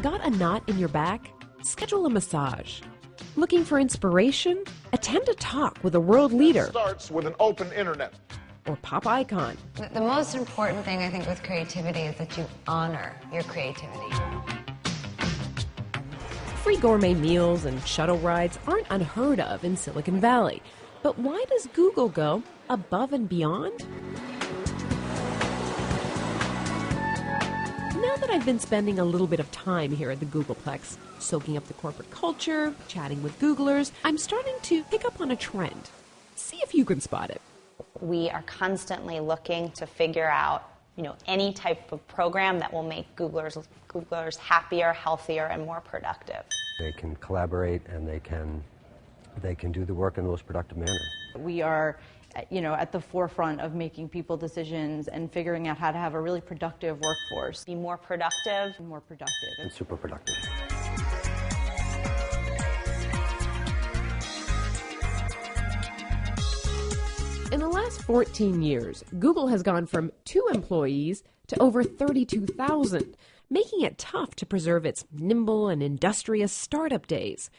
Got a knot in your back? Schedule a massage. Looking for inspiration? Attend a talk with a world leader. Starts with an open internet. Or pop icon. The most important thing, I think, with creativity is that you honor your creativity. Free gourmet meals and shuttle rides aren't unheard of in Silicon Valley. But why does Google go above and beyond? Now that I've been spending a little bit of time here at the Googleplex, soaking up the corporate culture, chatting with Googlers, I'm starting to pick up on a trend. See if you can spot it. We are constantly looking to figure out, any type of program that will make Googlers happier, healthier, and more productive. They can collaborate and they can do the work in the most productive manner. We are, at the forefront of making people decisions and figuring out how to have a really productive workforce. Be more productive. More productive. And super productive. In the last 14 years, Google has gone from 2 employees to over 32,000, making it tough to preserve its nimble and industrious startup days.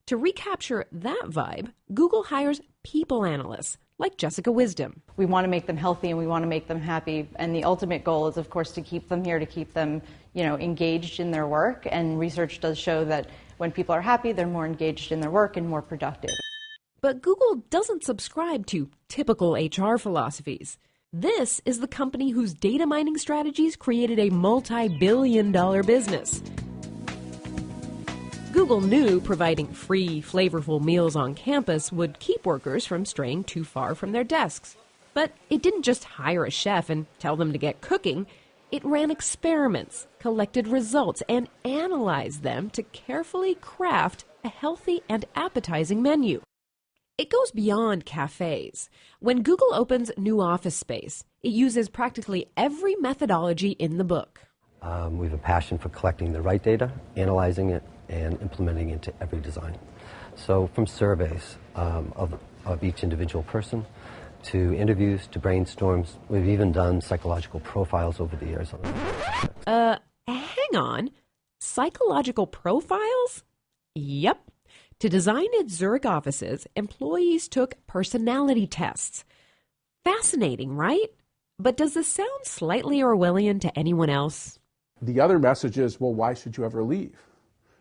To recapture that vibe, Google hires people analysts like Jessica Wisdom. We want to make them healthy and we want to make them happy, and the ultimate goal is, of course, to keep them here, to keep them, engaged in their work, and research does show that when people are happy, they're more engaged in their work and more productive. But Google doesn't subscribe to typical HR philosophies. This is the company whose data mining strategies created a multi-billion-dollar business. Google knew providing free, flavorful meals on campus would keep workers from straying too far from their desks. But it didn't just hire a chef and tell them to get cooking. It ran experiments, collected results, and analyzed them to carefully craft a healthy and appetizing menu. It goes beyond cafes. When Google opens new office space, it uses practically every methodology in the book. We have a passion for collecting the right data, analyzing it, and implementing it into every design. So from surveys of each individual person, to interviews, to brainstorms, we've even done psychological profiles over the years. Hang on. Psychological profiles? Yep. To design its Zurich offices, employees took personality tests. Fascinating, right? But does this sound slightly Orwellian to anyone else? The other message is, well, why should you ever leave?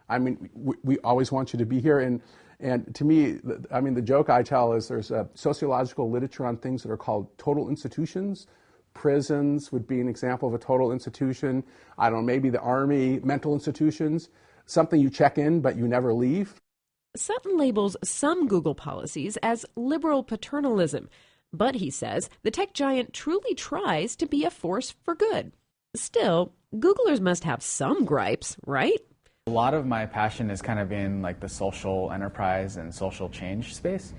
I mean, we always want you to be here. And to me, the joke I tell is there's a sociological literature on things that are called total institutions. Prisons would be an example of a total institution. I don't know, maybe the army, mental institutions, something you check in but you never leave. Sutton labels some Google policies as liberal paternalism, but he says the tech giant truly tries to be a force for good. Still, Googlers must have some gripes, right? A lot of my passion is kind of in like the social enterprise and social change space.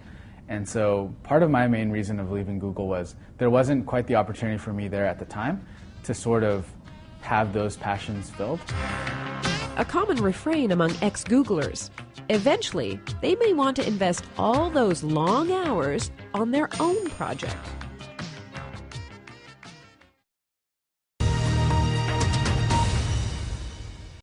And so part of my main reason of leaving Google was there wasn't quite the opportunity for me there at the time to sort of have those passions filled. A common refrain among ex-Googlers. Eventually, they may want to invest all those long hours on their own project.